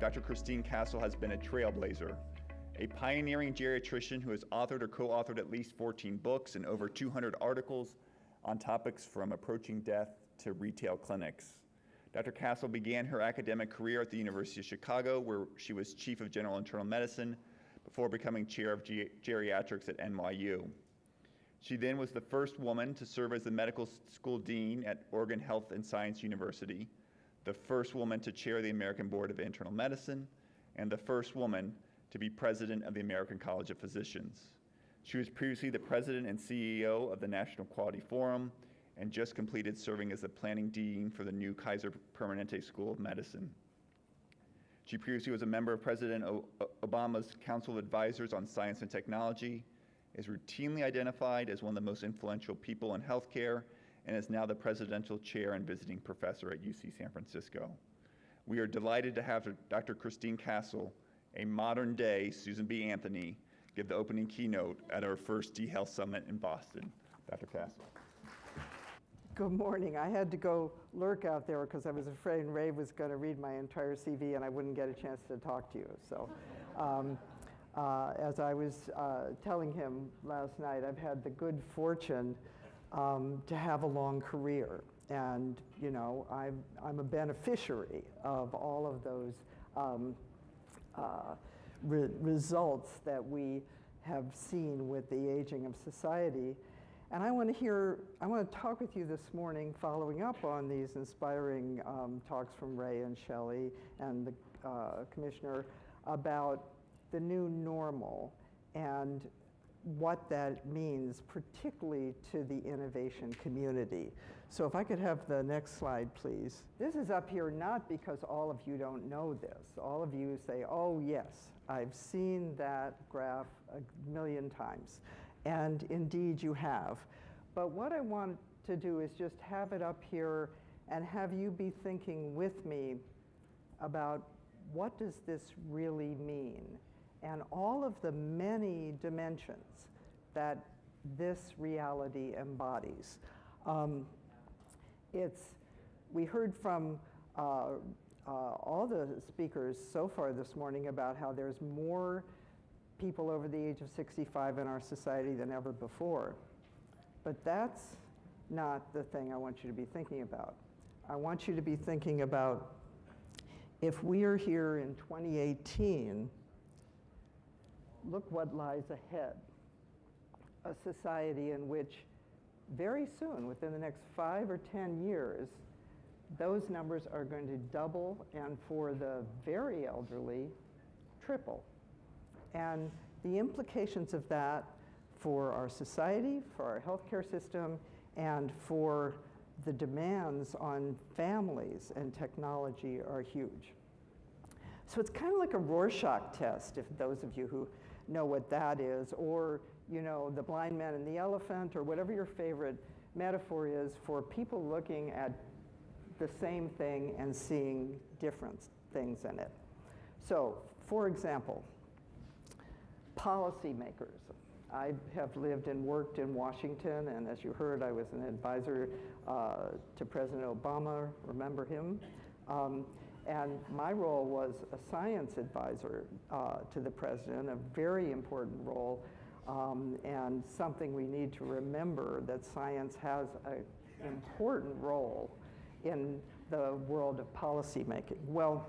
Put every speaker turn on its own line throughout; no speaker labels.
Dr. Christine Cassel has been a trailblazer, a pioneering geriatrician who has authored or co-authored at least 14 books and over 200 articles on topics from approaching death to retail clinics. Dr. Cassel began her academic career at the University of Chicago, where she was chief of general internal medicine before becoming chair of geriatrics at NYU. She then was the first woman to serve as the medical school dean at Oregon Health and Science University, the first woman to chair the American Board of Internal Medicine, and the first woman to be president of the American College of Physicians. She was previously the president and CEO of the National Quality Forum and just completed serving as the planning dean for the new Kaiser Permanente School of Medicine. She previously was a member of President Obama's Council of Advisors on Science and Technology, is routinely identified as one of the most influential people in healthcare, and is now the presidential chair and visiting professor at UC San Francisco. We are delighted to have Dr. Christine Cassel, a modern-day Susan B. Anthony, give the opening keynote at our first d.health summit in Boston. Dr. Cassel.
Good morning. I had to go lurk out there because I was afraid Ray was going to read my entire CV and I wouldn't get a chance to talk to you. So, as I was telling him last night, I've had the good fortune to have a long career, and you know, I'm a beneficiary of all of those results that we have seen with the aging of society. And I want to talk with you this morning, following up on these inspiring talks from Ray and Shelley and the Commissioner, about the new normal and what that means, particularly to the innovation community. So if I could have the next slide, please. This is up here not because all of you don't know this. All of you say, oh yes, I've seen that graph a million times. And indeed you have. But what I want to do is just have it up here and have you be thinking with me about what does this really mean? And all of the many dimensions that this reality embodies. We heard from all the speakers so far this morning about how there's more people over the age of 65 in our society than ever before. But that's not the thing I want you to be thinking about. I want you to be thinking about, if we are here in 2018, look what lies ahead. A society in which very soon, within the next 5 or 10 years, those numbers are going to double, and for the very elderly, triple. And the implications of that for our society, for our healthcare system, and for the demands on families and technology are huge. So it's kind of like a Rorschach test, if those of you who know what that is, or you know, the blind man and the elephant, or whatever your favorite metaphor is for people looking at the same thing and seeing different things in it. So, for example, policymakers. I have lived and worked in Washington, and as you heard, I was an advisor to President Obama, remember him? And my role was a science advisor to the president, a very important role, and something we need to remember, that science has an important role in the world of policymaking. Well,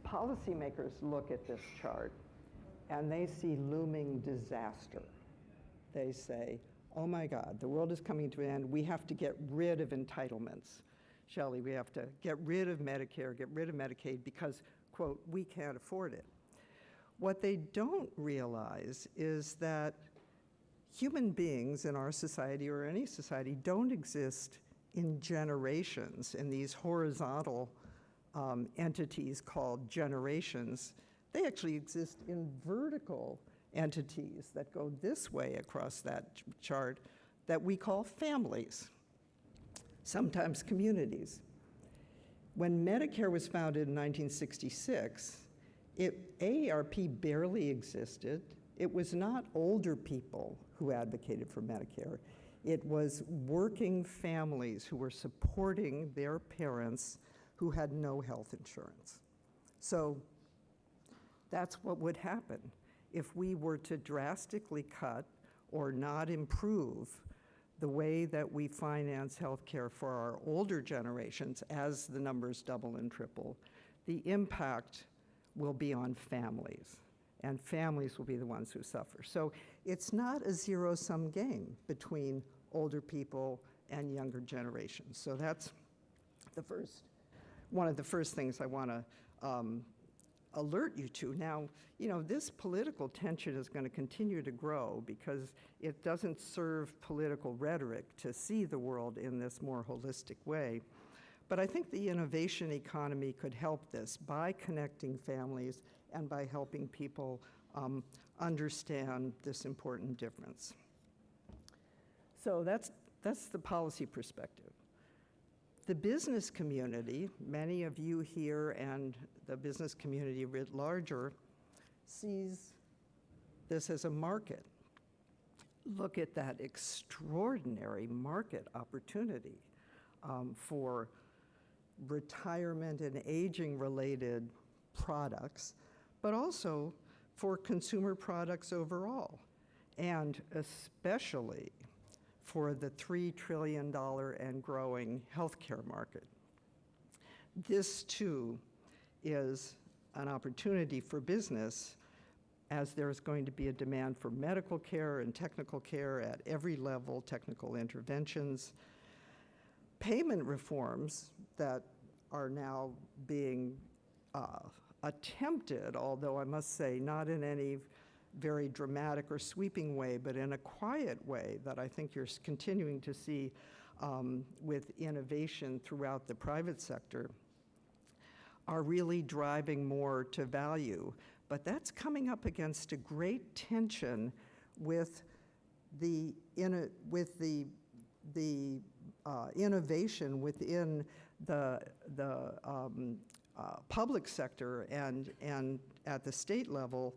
policymakers look at this chart and they see looming disaster. They say, oh my God, the world is coming to an end. We have to get rid of entitlements. Shelley, we have to get rid of Medicare, get rid of Medicaid because, quote, we can't afford it. What they don't realize is that human beings in our society, or any society, don't exist in generations, in these horizontal entities called generations. They actually exist in vertical entities that go this way across that chart that we call families, sometimes communities. When Medicare was founded in 1966, AARP barely existed. It was not older people who advocated for Medicare. It was working families who were supporting their parents who had no health insurance. So that's what would happen if we were to drastically cut or not improve the way that we finance healthcare for our older generations as the numbers double and triple. The impact will be on families, and families will be the ones who suffer. So it's not a zero-sum game between older people and younger generations. So that's one of the first things I want to alert you to. Now, this political tension is going to continue to grow because it doesn't serve political rhetoric to see the world in this more holistic way. But I think the innovation economy could help this by connecting families and by helping people understand this important difference. So that's the policy perspective. The business community, many of you here and the business community writ larger, sees this as a market. Look at that extraordinary market opportunity for retirement and aging-related products, but also for consumer products overall, and especially for the $3 trillion and growing healthcare market. This, too, is an opportunity for business, as there's going to be a demand for medical care and technical care at every level, technical interventions. Payment reforms that are now being attempted, although I must say not in any very dramatic or sweeping way, but in a quiet way that I think you're continuing to see with innovation throughout the private sector, are really driving more to value. But that's coming up against a great tension with the innovation within the public sector and at the state level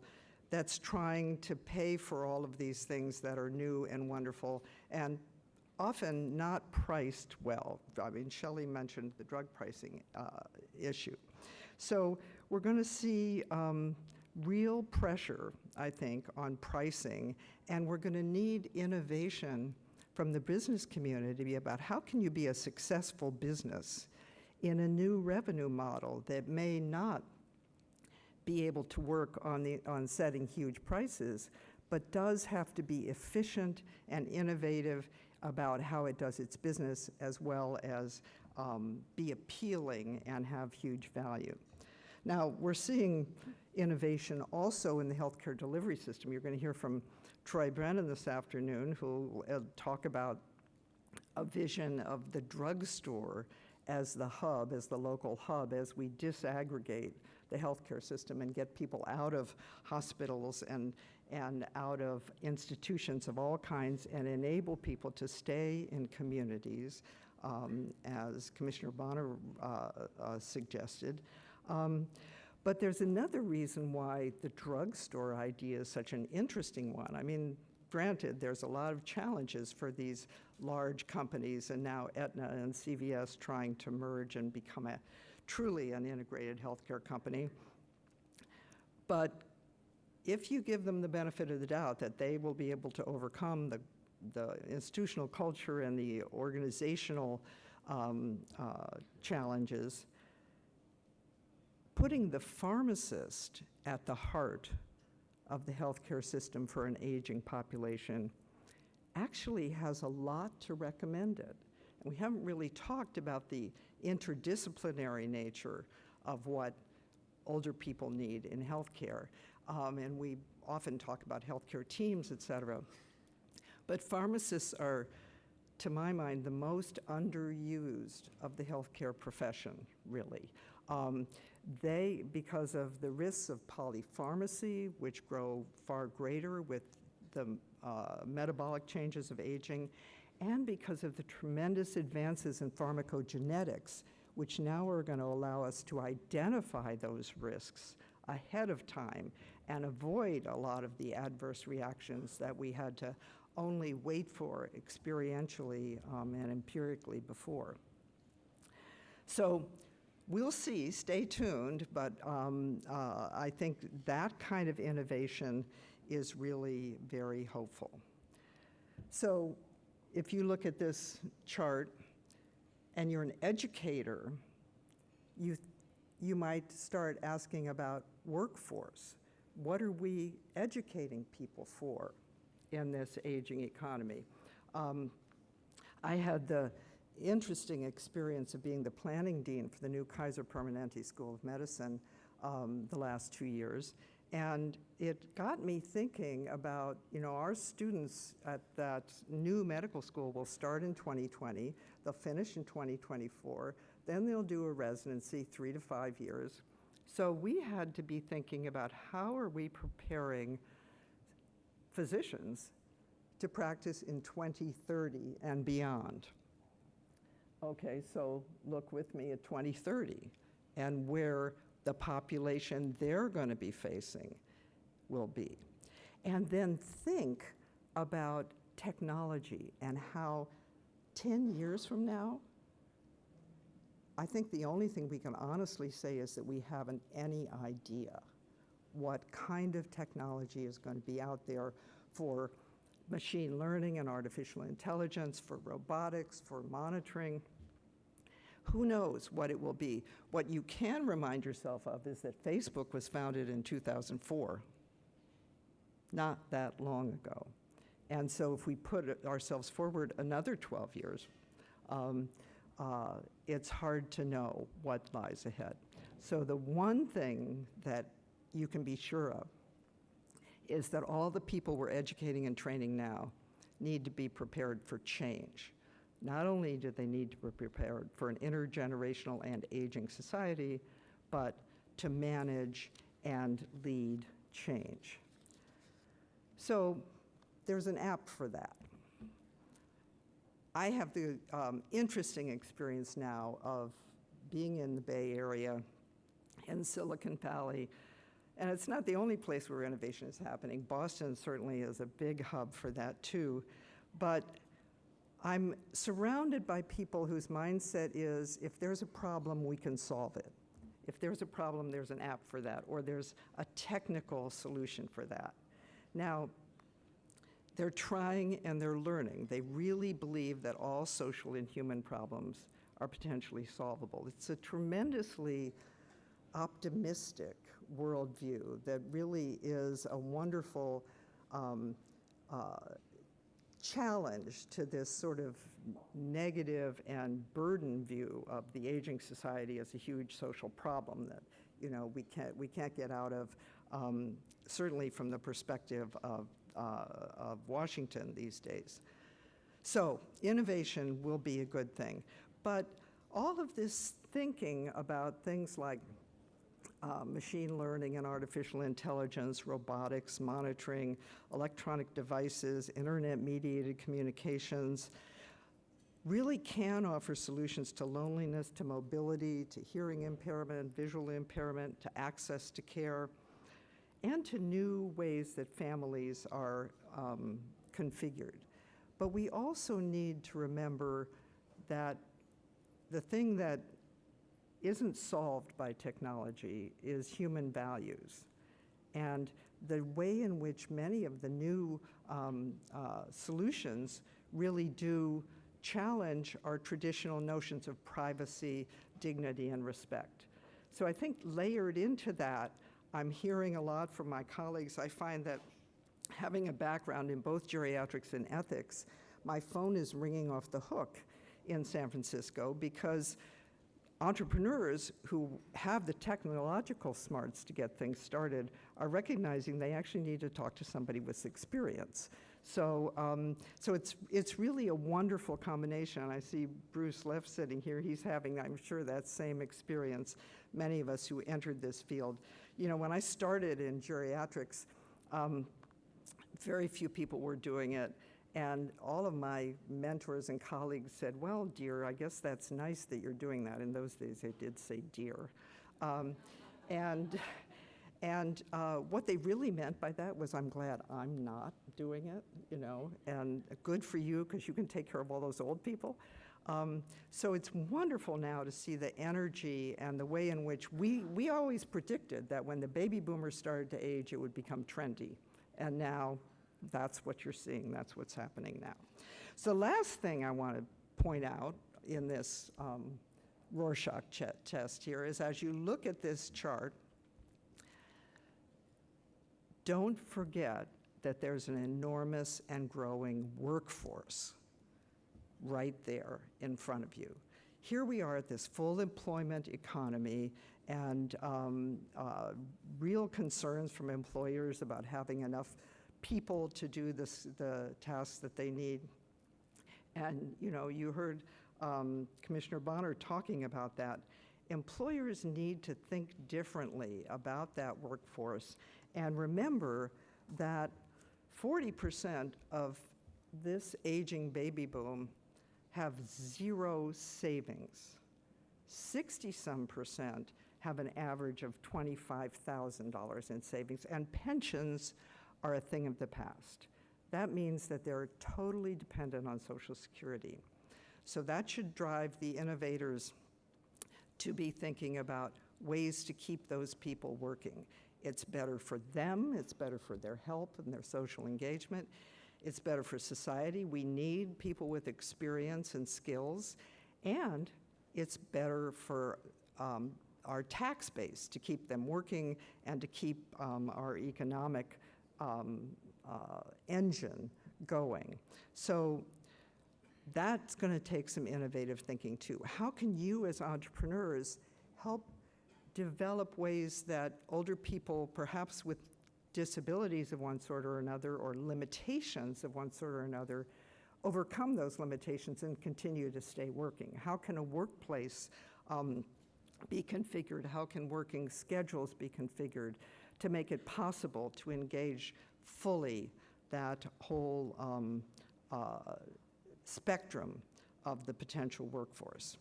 that's trying to pay for all of these things that are new and wonderful and often not priced well. I mean, Shelley mentioned the drug pricing issue. So we're going to see real pressure, I think, on pricing, and we're going to need innovation from the business community about how can you be a successful business in a new revenue model that may not be able to work on setting huge prices, but does have to be efficient and innovative about how it does its business, as well as be appealing and have huge value. Now, we're seeing innovation also in the healthcare delivery system. You're going to hear from Troy Brennan this afternoon, who will talk about a vision of the drugstore as the hub, as the local hub, as we disaggregate the healthcare system and get people out of hospitals and out of institutions of all kinds and enable people to stay in communities, as Commissioner Bonner suggested. But there's another reason why the drugstore idea is such an interesting one. I mean, granted, there's a lot of challenges for these large companies, and now Aetna and CVS trying to merge and become truly an integrated healthcare company. But if you give them the benefit of the doubt that they will be able to overcome the institutional culture and the organizational challenges, putting the pharmacist at the heart of the healthcare system for an aging population actually has a lot to recommend it. And we haven't really talked about the interdisciplinary nature of what older people need in healthcare. And we often talk about healthcare teams, et cetera. But pharmacists are, to my mind, the most underused of the healthcare profession, really. They, because of the risks of polypharmacy, which grow far greater with the metabolic changes of aging, and because of the tremendous advances in pharmacogenetics, which now are going to allow us to identify those risks ahead of time and avoid a lot of the adverse reactions that we had to only wait for experientially and empirically before. So we'll see, stay tuned, but I think that kind of innovation is really very hopeful. So if you look at this chart and you're an educator, you might start asking about workforce. What are we educating people for in this aging economy? I had the interesting experience of being the planning dean for the new Kaiser Permanente School of Medicine the last 2 years. And it got me thinking about, our students at that new medical school will start in 2020, they'll finish in 2024, then they'll do a residency 3 to 5 years. So we had to be thinking about how are we preparing physicians to practice in 2030 and beyond. Okay, so look with me at 2030 and where the population they're going to be facing will be. And then think about technology and how 10 years from now, I think the only thing we can honestly say is that we haven't any idea what kind of technology is going to be out there for machine learning and artificial intelligence, for robotics, for monitoring. Who knows what it will be? What you can remind yourself of is that Facebook was founded in 2004, not that long ago. And so if we put ourselves forward another 12 years, it's hard to know what lies ahead. So the one thing that you can be sure of is that all the people we're educating and training now need to be prepared for change. Not only do they need to be prepared for an intergenerational and aging society, but to manage and lead change. So there's an app for that. I have the interesting experience now of being in the Bay Area, in Silicon Valley, and it's not the only place where innovation is happening. Boston certainly is a big hub for that too, but I'm surrounded by people whose mindset is, if there's a problem, we can solve it. If there's a problem, there's an app for that, or there's a technical solution for that. Now, they're trying and they're learning. They really believe that all social and human problems are potentially solvable. It's a tremendously optimistic worldview that really is a wonderful challenge to this sort of negative and burden view of the aging society as a huge social problem that we can't get out of, certainly from the perspective of Washington these days. So innovation will be a good thing, but all of this thinking about things like machine learning and artificial intelligence, robotics, monitoring, electronic devices, internet-mediated communications, really can offer solutions to loneliness, to mobility, to hearing impairment, visual impairment, to access to care, and to new ways that families are configured. But we also need to remember that the thing that isn't solved by technology is human values. And the way in which many of the new solutions really do challenge our traditional notions of privacy, dignity, and respect. So I think layered into that, I'm hearing a lot from my colleagues. I find that having a background in both geriatrics and ethics, my phone is ringing off the hook in San Francisco because entrepreneurs who have the technological smarts to get things started are recognizing they actually need to talk to somebody with experience. So it's really a wonderful combination. And I see Bruce Leff sitting here. He's having, I'm sure, that same experience, many of us who entered this field. When I started in geriatrics, very few people were doing it. And all of my mentors and colleagues said, well, dear, I guess that's nice that you're doing that. In those days, they did say dear. And what they really meant by that was, I'm glad I'm not doing it, and good for you, because you can take care of all those old people. So it's wonderful now to see the energy and the way in which we always predicted that when the baby boomers started to age, it would become trendy. And now that's what you're seeing. That's what's happening now. So the last thing I want to point out in this Rorschach test here is, as you look at this chart, don't forget that there's an enormous and growing workforce right there in front of you. Here we are at this full employment economy, and real concerns from employers about having enough people to do the tasks that they need. And you heard Commissioner Bonner talking about that. Employers need to think differently about that workforce, and remember that 40% of this aging baby boom have zero savings. 60-some% have an average of $25,000 in savings, and pensions are a thing of the past. That means that they're totally dependent on Social Security. So that should drive the innovators to be thinking about ways to keep those people working. It's better for them, it's better for their health and their social engagement, it's better for society. We need people with experience and skills, and it's better for our tax base to keep them working and to keep our economic engine going. So that's going to take some innovative thinking too. How can you as entrepreneurs help develop ways that older people, perhaps with disabilities of one sort or another, or limitations of one sort or another, overcome those limitations and continue to stay working? How can a workplace be configured? How can working schedules be configured to make it possible to engage fully that whole spectrum of the potential workforce?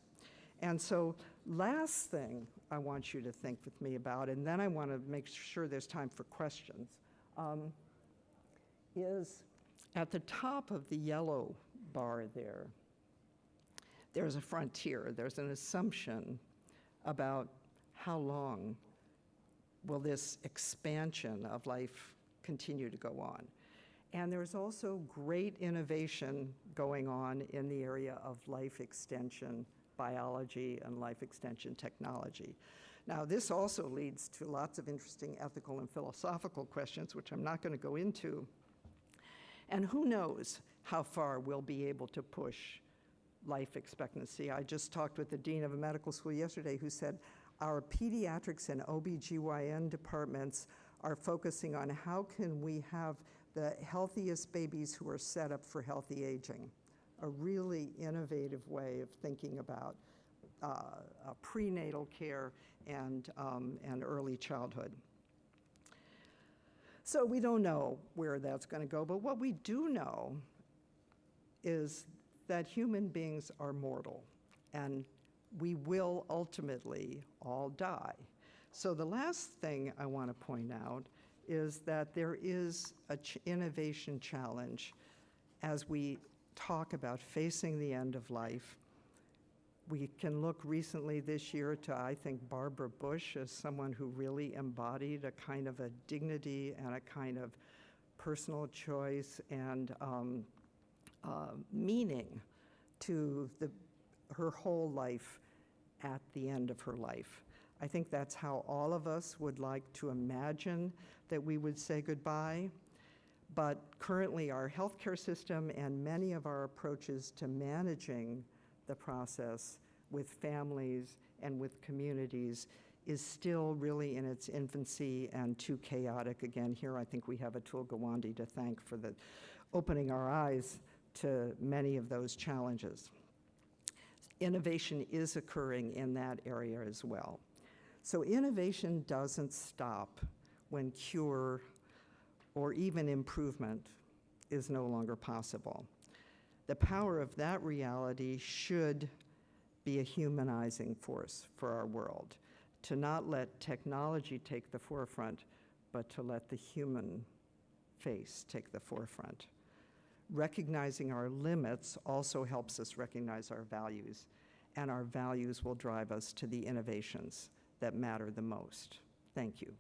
And so last thing I want you to think with me about, and then I want to make sure there's time for questions, is at the top of the yellow bar there, there's a frontier. There's an assumption about how long will this expansion of life continue to go on. And there's also great innovation going on in the area of life extension biology and life extension technology. Now, this also leads to lots of interesting ethical and philosophical questions, which I'm not going to go into. And who knows how far we'll be able to push life expectancy. I just talked with the dean of a medical school yesterday who said our pediatrics and OBGYN departments are focusing on how can we have the healthiest babies who are set up for healthy aging. A really innovative way of thinking about prenatal care and early childhood. So we don't know where that's going to go, but what we do know is that human beings are mortal, and we will ultimately all die. So the last thing I want to point out is that there is an innovation challenge as we talk about facing the end of life. We can look recently this year to, I think, Barbara Bush as someone who really embodied a kind of a dignity and a kind of personal choice and meaning to her whole life at the end of her life. I think that's how all of us would like to imagine that we would say goodbye. But currently our healthcare system and many of our approaches to managing the process with families and with communities is still really in its infancy and too chaotic. Again, here I think we have Atul Gawande to thank for opening our eyes to many of those challenges. Innovation is occurring in that area as well. So innovation doesn't stop when cure or even improvement is no longer possible. The power of that reality should be a humanizing force for our world, to not let technology take the forefront, but to let the human face take the forefront. Recognizing our limits also helps us recognize our values, and our values will drive us to the innovations that matter the most. Thank you.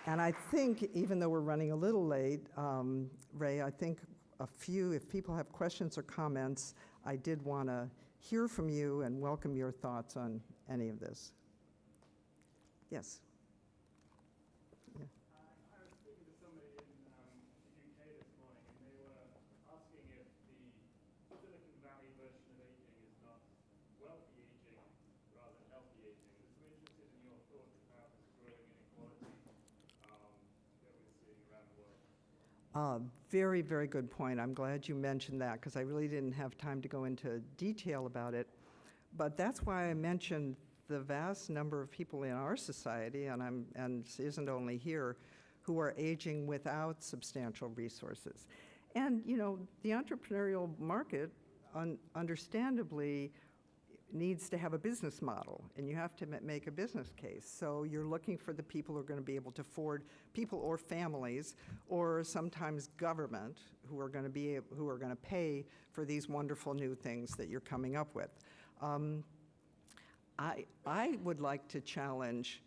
And I think, even though we're running a little late, Ray, I think if people have questions or comments, I did want to hear from you and welcome your thoughts on any of this. Yes. Yeah.
I was speaking to somebody in the UK this morning, and they were asking if the Silicon Valley version of aging is not wealthy aging rather than healthy aging. I'm interested in your thoughts about this growing inequality that we're seeing around the world.
Very, very good point. I'm glad you mentioned that because I really didn't have time to go into detail about it. But that's why I mentioned the vast number of people in our society, and it isn't only here, who are aging without substantial resources. And, you know, the entrepreneurial market, understandably, needs to have a business model, and you have to make a business case. So you're looking for the people who are going to be able to afford, people or families, or sometimes government, who are going to pay for these wonderful new things that you're coming up with. I would like to challenge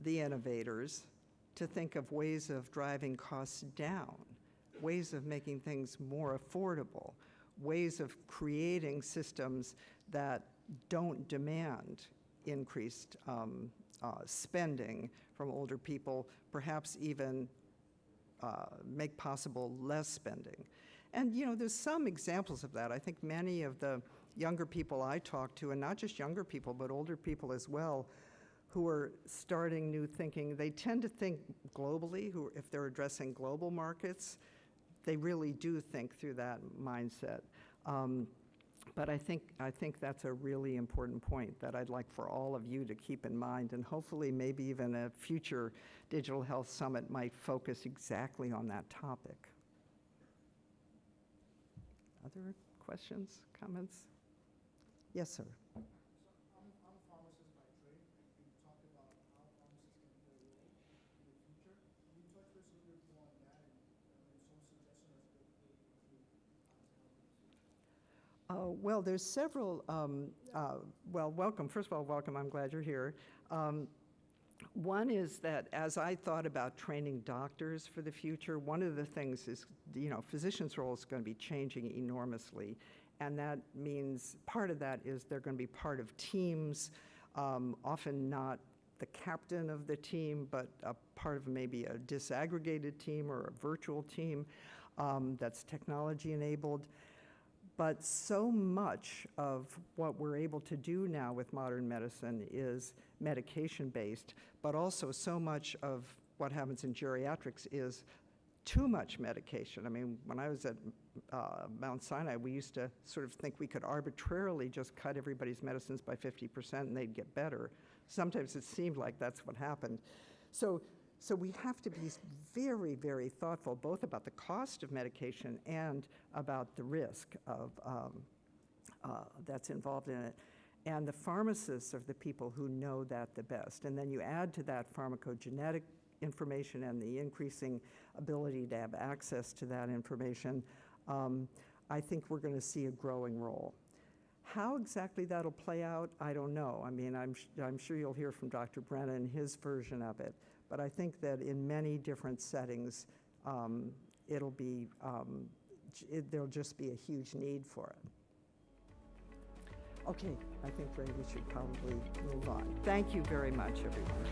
the innovators to think of ways of driving costs down, ways of making things more affordable, ways of creating systems that don't demand increased spending from older people, perhaps even make possible less spending. And, you know, there's some examples of that. I think many of the younger people I talk to, and not just younger people, but older people as well, who are starting new thinking, they tend to think globally. If they're addressing global markets, they really do think through that mindset. But I think that's a really important point that I'd like for all of you to keep in mind, and hopefully maybe even a future Digital Health Summit might focus exactly on that topic. Other questions, comments? Yes, sir.
So I'm a pharmacist by trade. You talked about how pharmacists can play a role in the future. Can you touch base a little bit more on that and some suggestions as to what they include?
Well, there's several, well, welcome. First of all, welcome. I'm glad you're here. One is that as I thought about training doctors for the future, one of the things is, you know, physicians' role is going to be changing enormously. And that means part of that is they're going to be part of teams, often not the captain of the team, but a part of maybe a disaggregated team or a virtual team that's technology enabled. But so much of what we're able to do now with modern medicine is medication-based, but also so much of what happens in geriatrics is too much medication. I mean, when I was at Mount Sinai, we used to sort of think we could arbitrarily just cut everybody's medicines by 50% and they'd get better. Sometimes it seemed like that's what happened. So we have to be very, very thoughtful, both about the cost of medication and about the risk of that's involved in it. And the pharmacists are the people who know that the best. And then you add to that pharmacogenetic information and the increasing ability to have access to that information. I think we're going to see a growing role. How exactly that'll play out, I don't know. I mean, I'm sure you'll hear from Dr. Brennan, his version of it. But I think that in many different settings, there'll just be a huge need for it. Okay, I think, Ray, we should probably move on. Thank you very much, everyone.